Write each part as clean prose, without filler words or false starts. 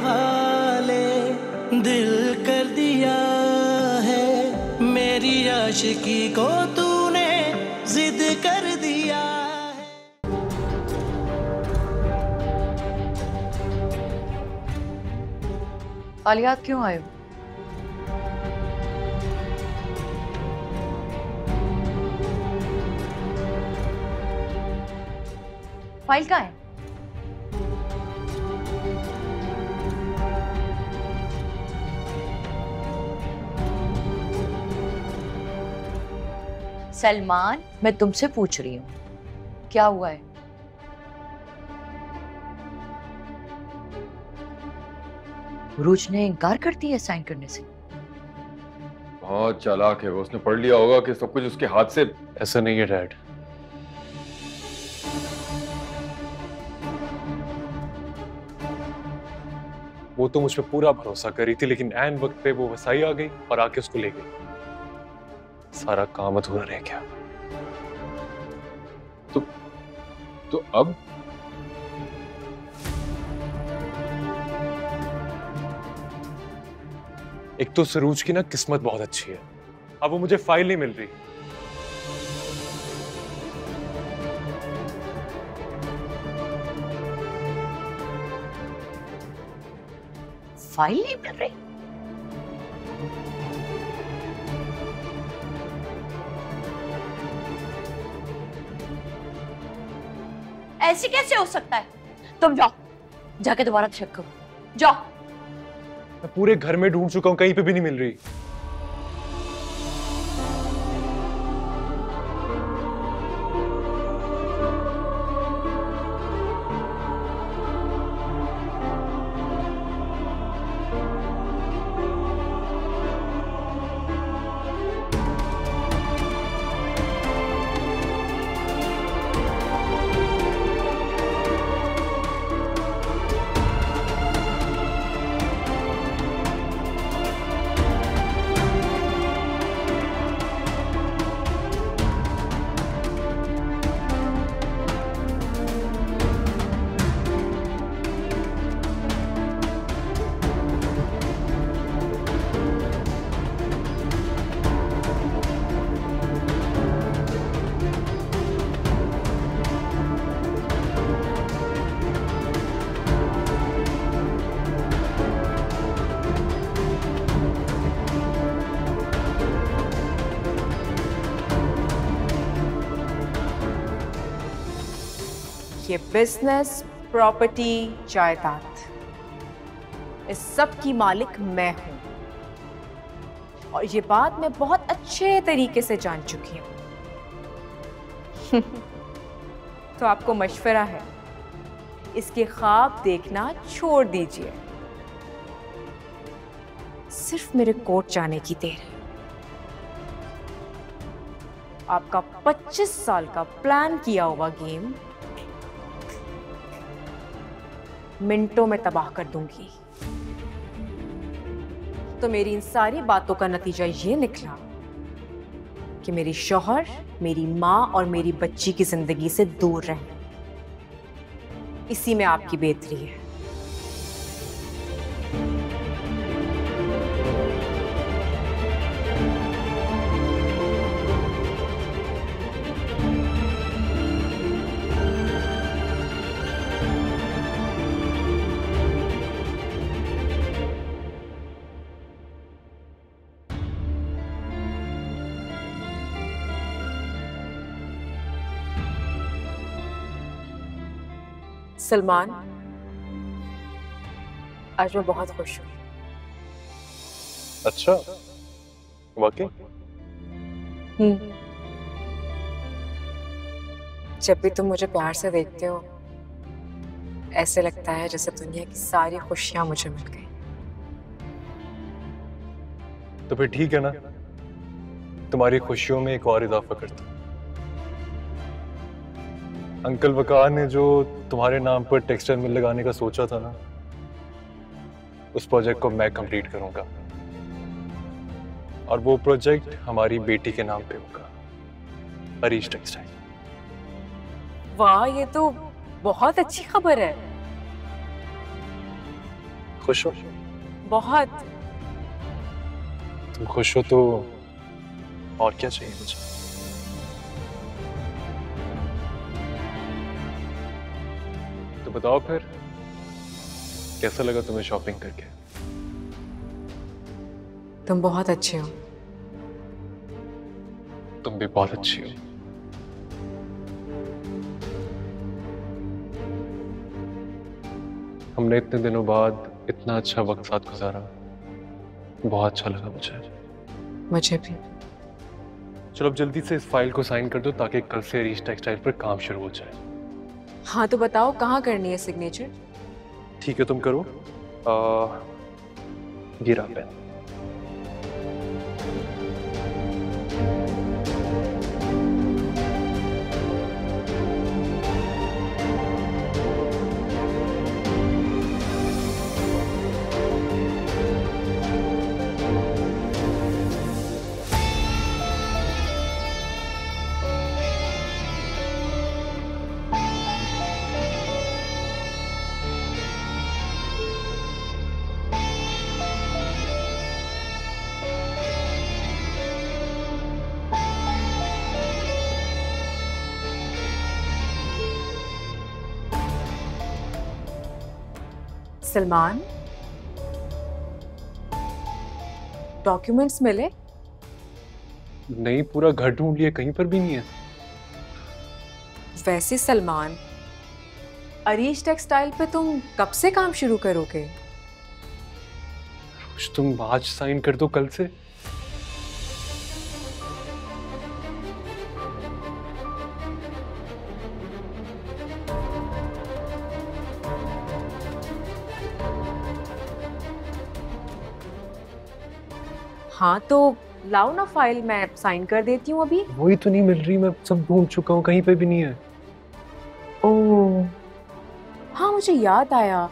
हवाले दिल कर दिया है, मेरी आशिकी को तूने जिद कर दिया है। आलिया क्यों आए हो? फाइल कहाँ है? सलमान, मैं तुमसे पूछ रही हूँ, क्या हुआ है? रूज ने इनकार कर दिया साइन करने से। बहुत चालाक है वो, उसने पढ़ लिया होगा कि सब कुछ उसके हाथ से। ऐसा नहीं है डैड, वो तो मुझ पे पूरा भरोसा कर रही थी, लेकिन ऐन वक्त पे वो वसाई आ गई और आके उसको ले गई। सारा काम अधूरा रह गया। तो अब एक तो सरूज की ना किस्मत बहुत अच्छी है, अब वो मुझे फाइल नहीं मिल रही। फाइल नहीं मिल रही? ऐसे कैसे हो सकता है? तुम जाओ, जाके दोबारा चेक करो, जाओ। मैं पूरे घर में ढूंढ चुका हूं, कहीं पे भी नहीं मिल रही। ये बिजनेस, प्रॉपर्टी, जायदाद, इस सब की मालिक मैं हूं, और ये बात मैं बहुत अच्छे तरीके से जान चुकी हूं। तो आपको मशवरा है, इसके ख्वाब देखना छोड़ दीजिए। सिर्फ मेरे कोर्ट जाने की देर है। आपका 25 साल का प्लान किया हुआ गेम मिनटों में तबाह कर दूंगी। तो मेरी इन सारी बातों का नतीजा ये निकला कि मेरी शौहर, मेरी माँ और मेरी बच्ची की जिंदगी से दूर रहें। इसी में आपकी बेहतरी है। सलमान, आज मैं बहुत खुश हूँ। अच्छा, वाकई? जब भी तुम मुझे प्यार से देखते हो, ऐसे लगता है जैसे दुनिया की सारी खुशियां मुझे मिल गई। तो फिर ठीक है ना, तुम्हारी खुशियों में एक और इजाफा करता हूं। अंकल वकार ने जो तुम्हारे नाम पर टेक्सटाइल मिल लगाने का सोचा था ना, उस प्रोजेक्ट को मैं कंप्लीट करूंगा, और वो प्रोजेक्ट हमारी बेटी के नाम पे होगा, हरीश टेक्सटाइल। वाह, ये तो बहुत अच्छी खबर है। खुश हो? बहुत। तुम खुश हो तो और क्या चाहिए मुझे? तो बताओ फिर, कैसा लगा तुम्हें शॉपिंग करके? तुम बहुत अच्छे हो। तुम भी बहुत अच्छी हो। हमने इतने दिनों बाद इतना अच्छा वक्त साथ गुजारा, बहुत अच्छा लगा मुझे। मुझे भी। चलो अब जल्दी से इस फाइल को साइन कर दो ताकि कल से अरीश टेक्सटाइल पर काम शुरू हो जाए। हाँ तो बताओ कहाँ करनी है सिग्नेचर? ठीक है, तुम करो। गिरा पेन। सलमान, डॉक्यूमेंट्स मिले? नहीं, पूरा घर ढूंढ लिया, कहीं पर भी नहीं है। वैसे सलमान, अरीश टेक्सटाइल पे तुम कब से काम शुरू करोगे? कुछ तुम आज साइन कर दो कल से। हाँ तो लाओ ना फाइल, मैं साइन कर देती हूँ अभी। वही तो नहीं मिल रही, मैं सब ढूंढ चुका हूँ, कहीं पे भी नहीं है। ओह हाँ, मुझे याद आया।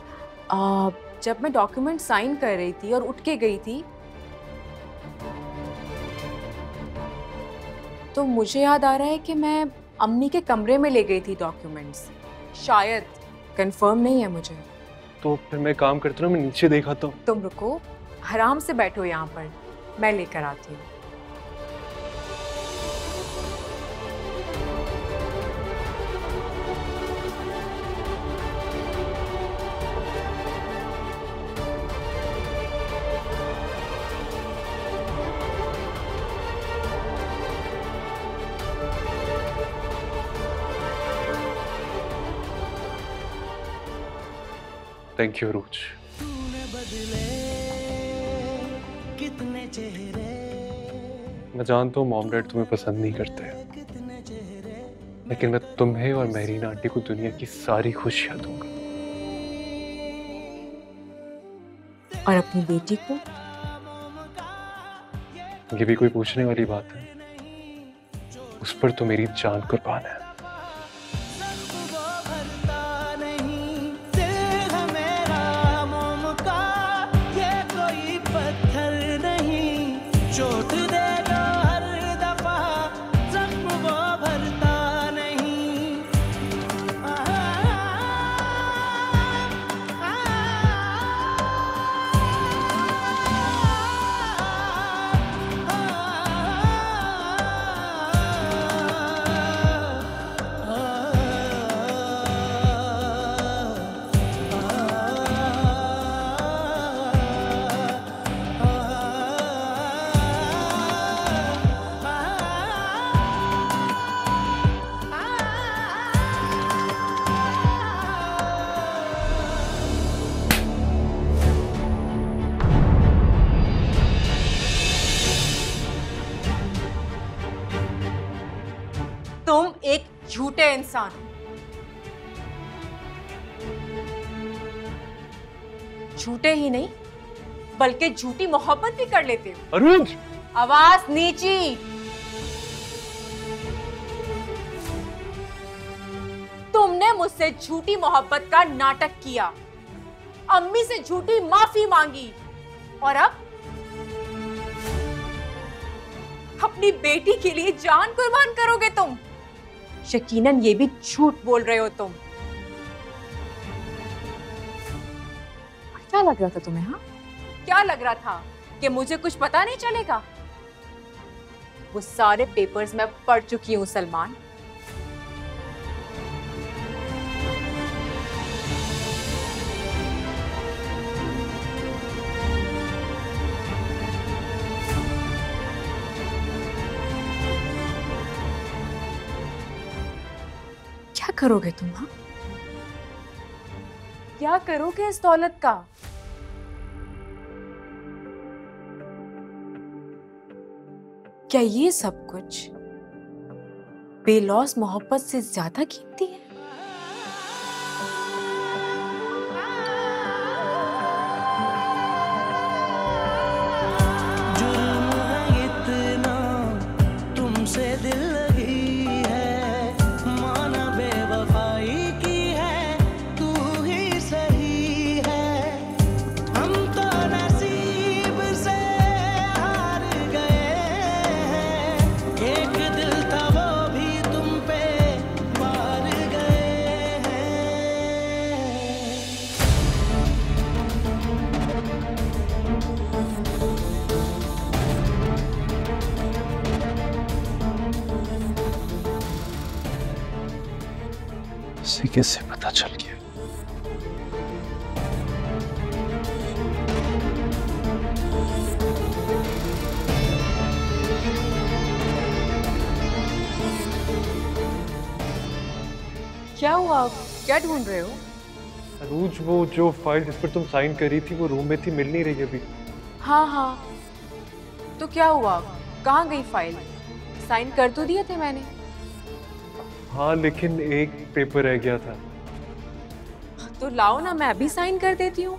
जब मैं डॉक्यूमेंट साइन कर रही थी और उठ के गई थी तो मुझे याद आ रहा है कि मैं अम्मी के कमरे में ले गई थी डॉक्यूमेंट्स। शायद, कंफर्म नहीं है मुझे। तो फिर मैं काम करता हूँ, मैं नीचे देखा तो। तुम रुको, आराम से बैठो यहाँ पर, मैं लेकर आती हूँ। थैंक यू रूच। तूने बदले कितने चेहरे, मैं जानता हूँ मॉम डैड तुम्हें पसंद नहीं करते, कितने चेहरे, लेकिन मैं तुम्हें और मेहरीन आंटी को दुनिया की सारी खुशियां दूंगा। और अपनी बेटी को? ये भी कोई पूछने वाली बात है? उस पर तो मेरी जान कुर्बान है। वो भरता नहीं दिल है मेरा मोम का, ये कोई पत्थर नहीं, चोट देगा हर दफा, जख्म वो भरता नहीं। तुम एक झूठे इंसान हो। झूठे ही नहीं बल्कि झूठी मोहब्बत भी कर लेते हो। अरुण! आवाज नीची। तुमने मुझसे झूठी मोहब्बत का नाटक किया, अम्मी से झूठी माफी मांगी, और अब अपनी बेटी के लिए जान कुर्बान करोगे तुम। यकीनन ये भी झूठ बोल रहे हो तुम। क्या क्या लग रहा था तुम्हें? हाँ, क्या लग रहा था कि मुझे कुछ पता नहीं चलेगा? वो सारे पेपर्स मैं पढ़ चुकी हूँ सलमान। क्या करोगे तुम? हाँ, क्या करोगे इस दौलत का? क्या ये सब कुछ बेलौस मोहब्बत से ज्यादा कीमती है? जुर्म है इतना तुमसे दिल लगी है, माना बेवफाई की है, तू ही सही है। हम तो नसीब से हार गए हैं, एक दिल था वो भी तुम पे मार गए हैं। इसे कैसे पता चल गया? क्या हुआ? क्या ढूंढ रहे हो? अरूज, वो जो फाइल जिस पर तुम साइन करी थी वो रूम में थी, मिल नहीं रही अभी। हाँ हाँ, तो क्या हुआ? कहाँ गई फाइल? साइन कर तो दिए थे मैंने। हाँ, लेकिन एक पेपर रह गया था। तो लाओ ना, मैं भी साइन कर देती हूँ।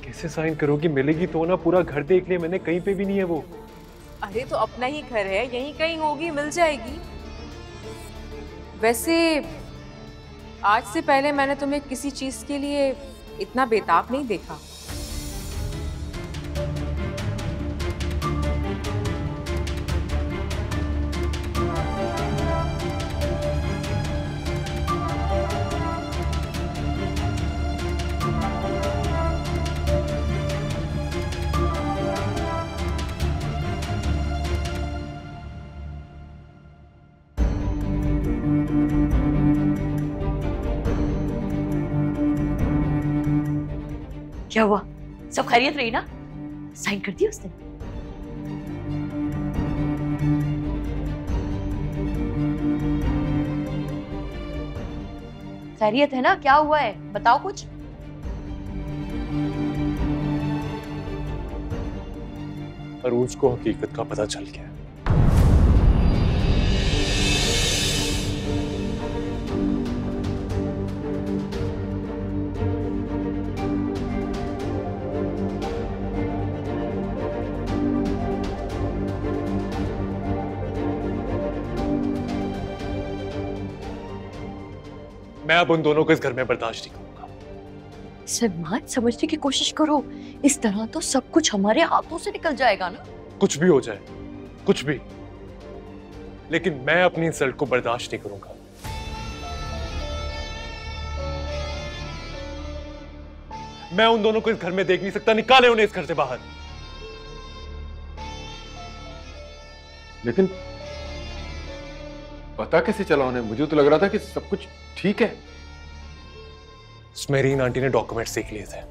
कैसे साइन करोगी? मिलेगी तो ना, पूरा घर देख लिया मैंने, कहीं पे भी नहीं है वो। अरे तो अपना ही घर है, यहीं कहीं होगी, मिल जाएगी। वैसे आज से पहले मैंने तुम्हें किसी चीज के लिए इतना बेताब नहीं देखा। क्या हुआ? सब खैरियत रही ना? साइन कर दिया उसने? खैरियत है ना? क्या हुआ है? बताओ कुछ। अरूज को हकीकत का पता चल गया। मैं अब उन दोनों को इस घर में बर्दाश्त नहीं करूंगा। सलमान, समझने की कोशिश करो। इस तरह तो सब कुछ हमारे हाथों से निकल जाएगा ना। कुछ भी हो जाए, कुछ भी, लेकिन मैं अपनी इंसल्ट को बर्दाश्त नहीं करूंगा। मैं उन दोनों को इस घर में देख नहीं सकता। निकाले उन्हें इस घर से बाहर। लेकिन पता कैसे चला उन्हें? मुझे तो लग रहा था कि सब कुछ ठीक है। मेरीन आंटी ने डॉक्यूमेंट्स देख लिए थे।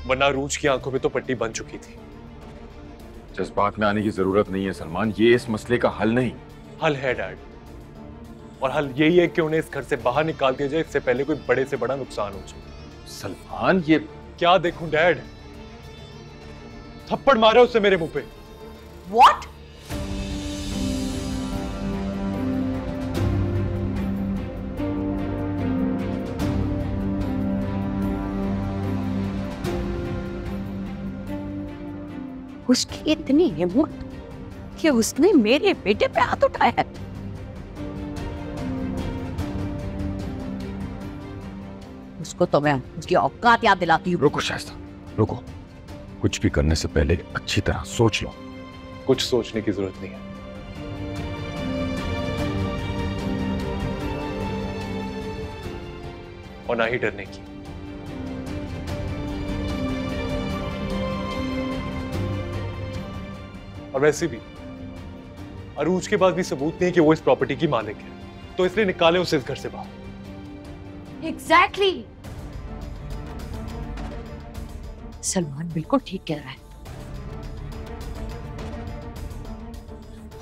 वरना रूज की आंखों में तो पट्टी बन चुकी थी। जज्बात में आने की जरूरत नहीं है सलमान, ये इस मसले का हल नहीं। हल है डैड, और हल यही है कि उन्हें इस घर से बाहर निकाल दिया जाए, इससे पहले कोई बड़े से बड़ा नुकसान हो जाए। सलमान, ये क्या देखूं डैड? थप्पड़ मारे उससे मेरे मुंह पे। What? उसकी इतनी हिम्मत कि उसने मेरे बेटे पे हाथ उठाया है। उसको रुको तो मैं उसकी औकात याद दिलाती हूँ। रुको शाइस्ता, रुको। कुछ भी करने से पहले अच्छी तरह सोच लो। कुछ सोचने की जरूरत नहीं है। और ना ही डरने की। और वैसे भी अरूज के पास भी सबूत नहीं है कि वो इस प्रॉपर्टी की मालिक है, तो इसलिए निकाले उसे इस घर से बाहर। एग्जैक्टली। सलमान बिल्कुल ठीक कह रहा है।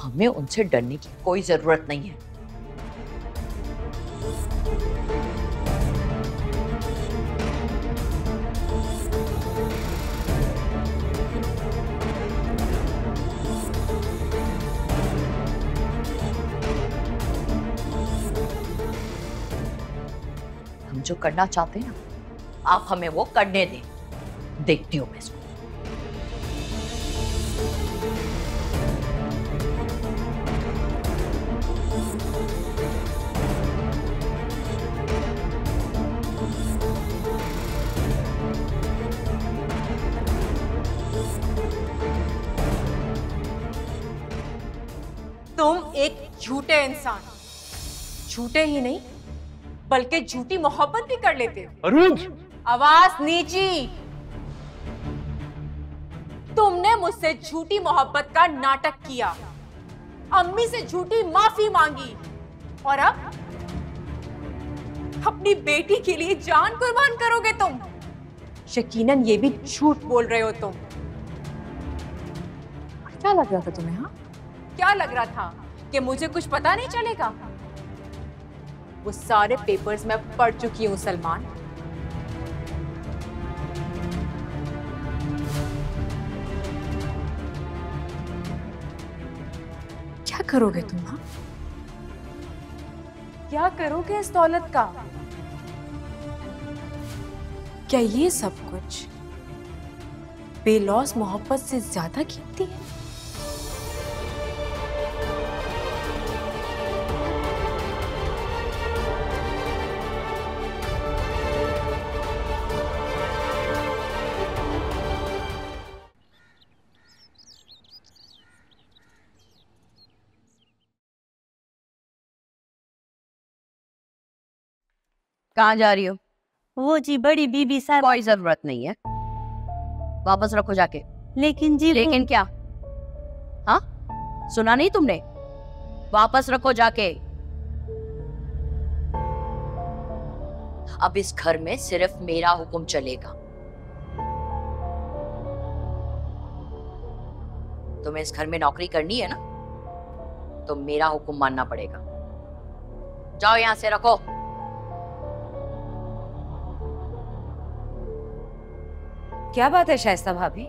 हमें उनसे डरने की कोई जरूरत नहीं है। हम जो करना चाहते हैं ना, आप हमें वो करने दें। देखती हूँ मैं इसको। तुम एक झूठे इंसान, झूठे ही नहीं बल्कि झूठी मोहब्बत भी कर लेते हो। अरूज! आवाज नीची। तुमने मुझसे झूठी मोहब्बत का नाटक किया, अम्मी से झूठी माफी मांगी, और अब अपनी बेटी के लिए जान कुर्बान करोगे तुम। यकीनन ये भी झूठ बोल रहे हो तुम। क्या लग रहा था तुम्हें? हाँ, क्या लग रहा था कि मुझे कुछ पता नहीं चलेगा? वो सारे पेपर्स मैं पढ़ चुकी हूं सलमान। क्या करोगे तुम? हाँ, क्या करोगे इस दौलत का? क्या ये सब कुछ बेलौस मोहब्बत से ज्यादा कीमती है? कहाँ जा रही हो? वो जी बड़ी बीबी साहब। कोई जरूरत नहीं है, वापस रखो जाके। लेकिन जी लेकिन क्या? हाँ, सुना नहीं तुमने? वापस रखो जाके। अब इस घर में सिर्फ मेरा हुक्म चलेगा। तुम्हें इस घर में नौकरी करनी है ना, तो मेरा हुक्म मानना पड़ेगा। जाओ यहां से, रखो। क्या बात है शाइस्ता भाभी,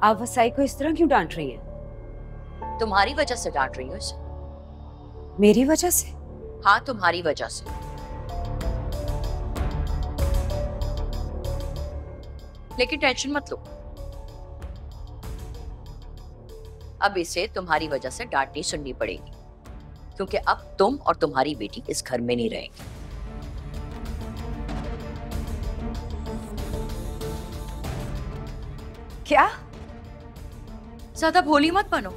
आप वसाई को इस तरह क्यों डांट रही हैं? तुम्हारी वजह से डांट रही हूँ इसे। मेरी वजह से? हाँ, तुम्हारी वजह से। लेकिन टेंशन मत लो, अब इसे तुम्हारी वजह से डांट नहीं सुननी पड़ेगी, क्योंकि अब तुम और तुम्हारी बेटी इस घर में नहीं रहेंगे। क्या? ज्यादा भोली मत बनो।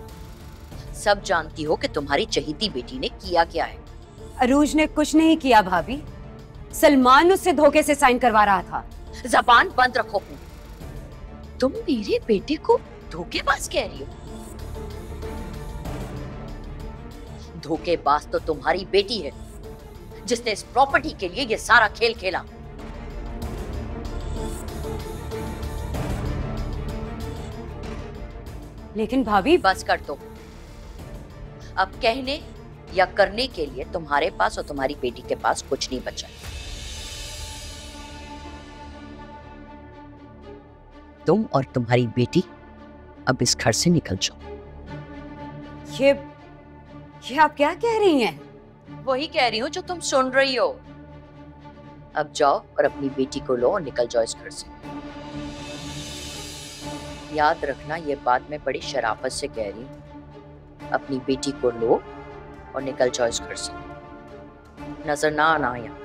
सब जानती हो कि तुम्हारी चहेती बेटी ने किया क्या है। अरूज ने कुछ नहीं किया भाभी, सलमान उससे धोखे से साइन करवा रहा था। जबान बंद रखो। तुम मेरे बेटे को धोखेबाज कह रही हो? धोखेबाज तो तुम्हारी बेटी है, जिसने इस प्रॉपर्टी के लिए ये सारा खेल खेला। लेकिन भाभी, बस कर दो। अब कहने या करने के लिए तुम्हारे पास और तुम्हारी बेटी के पास कुछ नहीं बचा। तुम और तुम्हारी बेटी अब इस घर से निकल जाओ। ये आप क्या कह रही हैं? वही कह रही हूँ जो तुम सुन रही हो। अब जाओ और अपनी बेटी को लो और निकल जाओ इस घर से। याद रखना, ये बात मैं बड़ी शराफत से कह रही हूँ। अपनी बेटी को लो और निकल जाओ इस घर से। नजर ना आना यहाँ।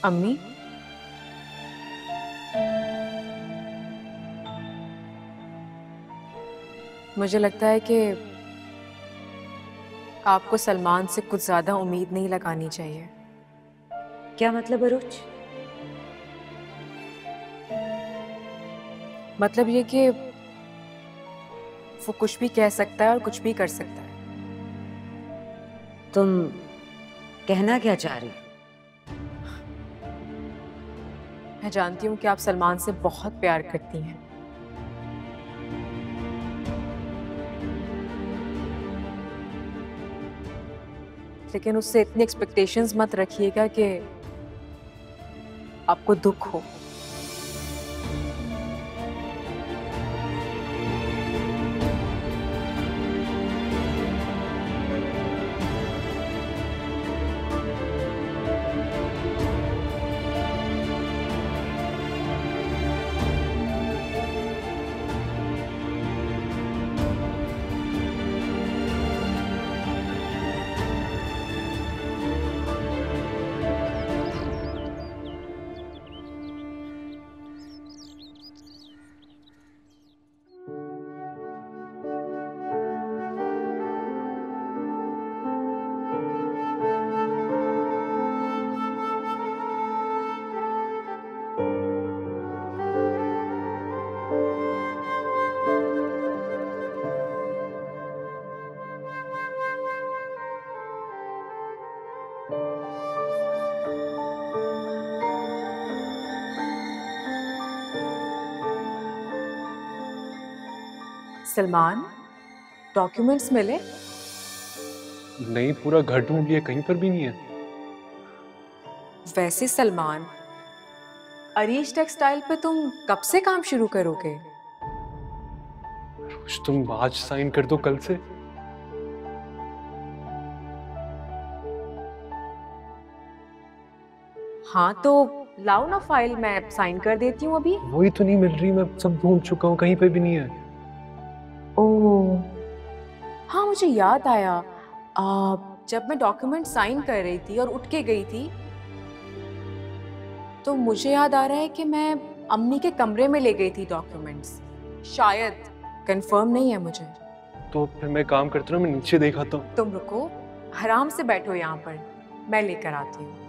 अम्मी, मुझे लगता है कि आपको सलमान से कुछ ज्यादा उम्मीद नहीं लगानी चाहिए। क्या मतलब अरुज? मतलब ये कि वो कुछ भी कह सकता है और कुछ भी कर सकता है। तुम कहना क्या चाह रही हो? मैं जानती हूँ कि आप सलमान से बहुत प्यार करती हैं, लेकिन उससे इतनी एक्सपेक्टेशंस मत रखिएगा कि आपको दुख हो। सलमान, डॉक्यूमेंट्स मिले? नहीं, पूरा घर ढूंढ लिया, कहीं पर भी नहीं है। वैसे सलमान, अरीश टेक्सटाइल पे तुम कब से काम शुरू करोगे? कुछ तुम आज साइन कर दो, कल से। हाँ तो लाओ ना फाइल, मैं साइन कर देती हूँ अभी। वही तो नहीं मिल रही, मैं सब ढूंढ चुका हूँ, कहीं पे भी नहीं है। ओह हाँ, मुझे याद आया। जब मैं डॉक्यूमेंट साइन कर रही थी और उठ के गई थी, तो मुझे याद आ रहा है कि मैं अम्मी के कमरे में ले गई थी डॉक्यूमेंट्स। शायद, कंफर्म नहीं है मुझे। तो फिर मैं काम करता हूँ, मैं नीचे देखा हूँ। तुम रुको, आराम से बैठो यहाँ पर, मैं लेकर आती हूँ।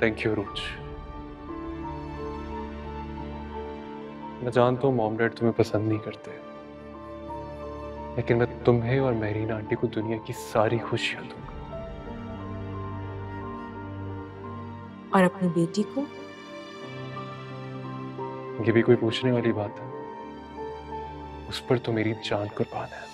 थैंक यू रोज। मैं जानता हूँ मॉम डैड तुम्हें पसंद नहीं करते, लेकिन मैं तुम्हें और मेहरीन आंटी को दुनिया की सारी खुशियां दूंगा। और अपनी बेटी को? ये भी कोई पूछने वाली बात है? उस पर तो मेरी जान कुर्बान है।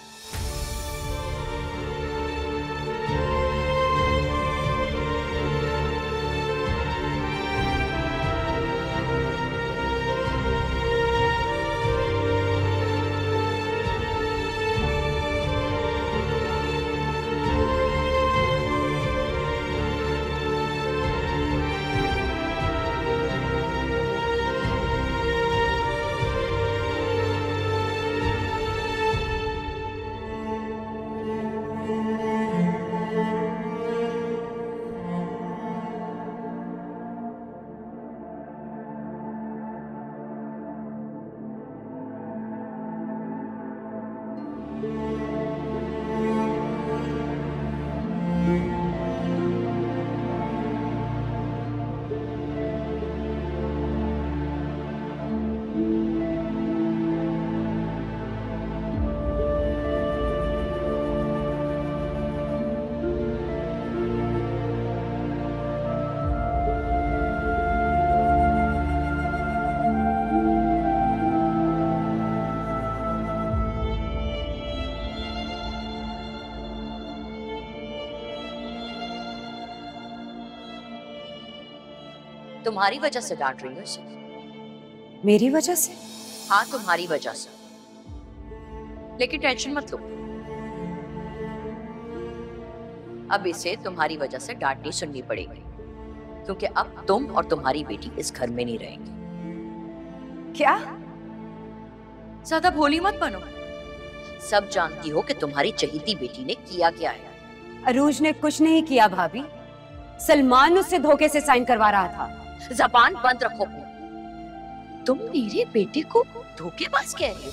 तुम्हारी वजह से डांट रही हो इसे। मेरी वजह से? हाँ, तुम्हारी वजह से। लेकिन टेंशन मत लो, अब इसे तुम्हारी वजह से डांट नहीं सुननी पड़ेगी, क्योंकि अब तुम और तुम्हारी बेटी इस घर में नहीं रहेंगे। क्या? ज्यादा भोली मत बनो। सब जानती हो कि तुम्हारी चहेती बेटी ने किया क्या है। अरूज ने कुछ नहीं किया भाभी, सलमान उससे धोखे से साइन करवा रहा था। जबान बंद रखो अपनी। तुम मेरे बेटे को धोखेबाज कह रही हो?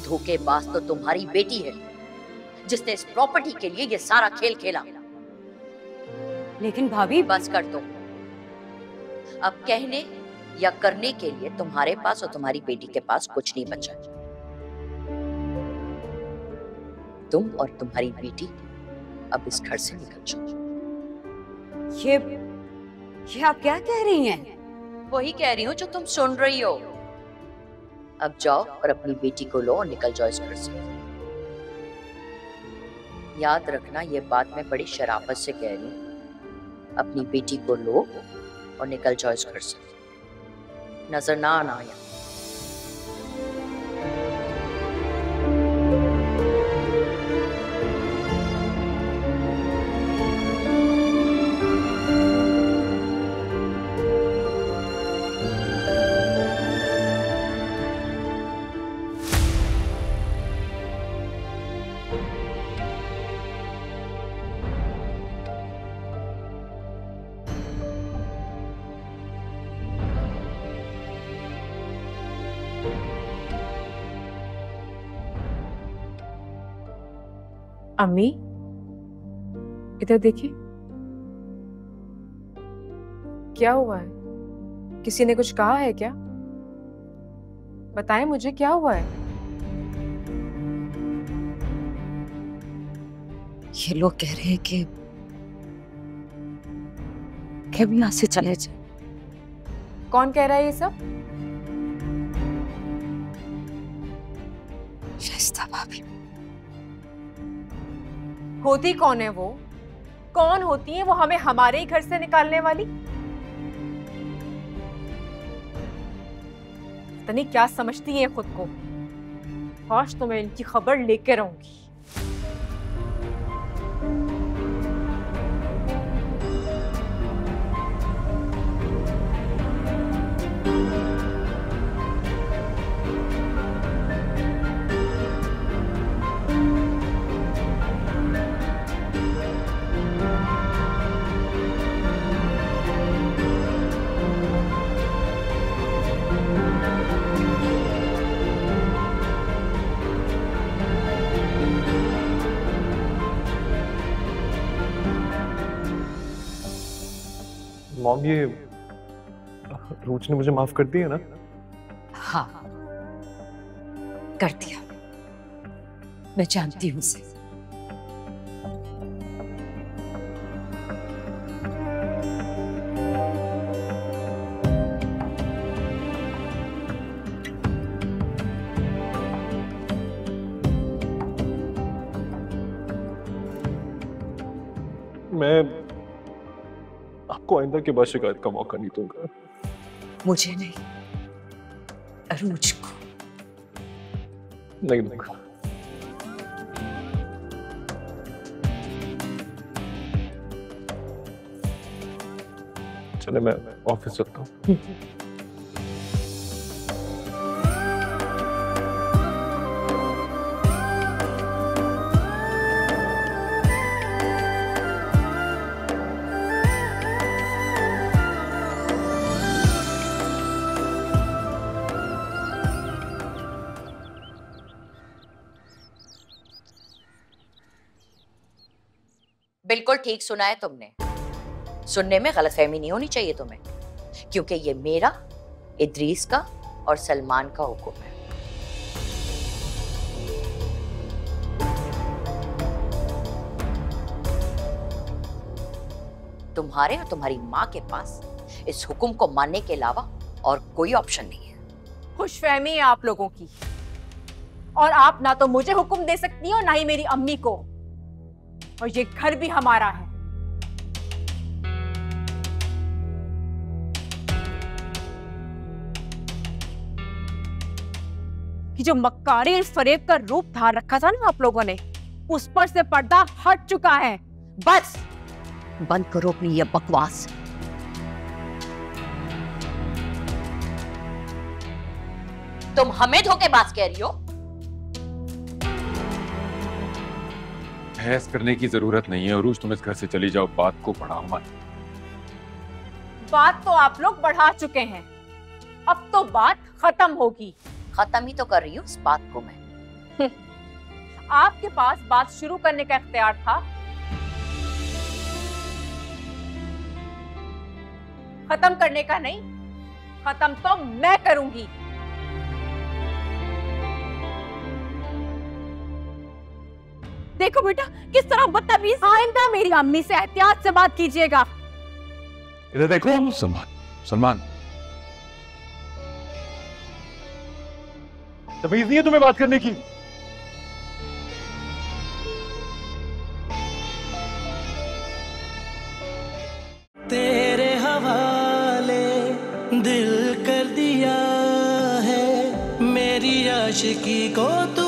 धोखेबाज तो तुम्हारी बेटी है, जिसने इस प्रॉपर्टी के लिए ये सारा खेल खेला। लेकिन भाभी, बस कर दो। अब कहने या करने के लिए तुम्हारे पास और तुम्हारी बेटी के पास कुछ नहीं बचा। तुम और तुम्हारी बेटी अब इस घर से निकल जाओ। ये आप क्या कह रही हैं? वही कह रही हूँ जो तुम सुन रही हो। अब जाओ और अपनी बेटी को लो और निकल जाओ इस घर से। याद रखना, ये बात मैं बड़ी शराफत से कह रही हूँ। अपनी बेटी को लो और निकल जाओ इस घर से। नजर ना आना यहाँ। अम्मी, इधर देखिए। क्या हुआ है? किसी ने कुछ कहा है क्या? बताएं मुझे, क्या हुआ है? ये लोग कह रहे हैं कि हम यहाँ से चले जाए। कौन कह रहा है ये सब? शाइस्ता भाभी। होती कौन है वो? कौन होती है वो हमें हमारे ही घर से निकालने वाली? पता नहीं क्या समझती है खुद को। काश तो मैं इनकी खबर लेके रहूंगी। मॉम, ये रूच ने मुझे माफ कर दिया ना? हाँ, कर दिया। मैं जानती हूँ उसे। मैं आपको आइंदा के बाद शिकायत का मौका नहीं दूंगा। मुझे नहीं, अरूज को। नहीं दूंगा। चले, मैं ऑफिस चलता हूँ। बिल्कुल ठीक सुना है तुमने। सुनने में गलतफहमी नहीं होनी चाहिए तुम्हें, क्योंकि ये मेरा, इद्रीस का और सलमान का हुक्म है। तुम्हारे और तुम्हारी माँ के पास इस हुक्म को मानने के अलावा और कोई ऑप्शन नहीं है। खुशफहमी है आप लोगों की, और आप ना तो मुझे हुक्म दे सकती हो ना ही मेरी अम्मी को, और ये घर भी हमारा है। कि जो मक्कारी और फरेब का रूप धार रखा था ना आप लोगों ने, उस पर से पर्दा हट चुका है। बस बंद करो अपनी ये बकवास। तुम हमें धोखेबाज कह रही हो? बहस करने की जरूरत नहीं है अरूज, तुम इस घर से चली जाओ, बात को बढ़ाओ मत। बात तो आप लोग बढ़ा चुके हैं, अब तो बात खत्म होगी। खत्म ही तो कर रही हूँ इस बात को मैं। आपके पास बात शुरू करने का इख्तियार था, खत्म करने का नहीं। खत्म तो मैं करूंगी। देखो बेटा किस तरह बदतमीज। आइंदा मेरी अम्मी से एहतियात से बात कीजिएगा। इधर देखो सलमान, सलमान तमीज नहीं है तुम्हें बात करने की? तेरे हवाले दिल कर दिया है, मेरी आशिकी को तू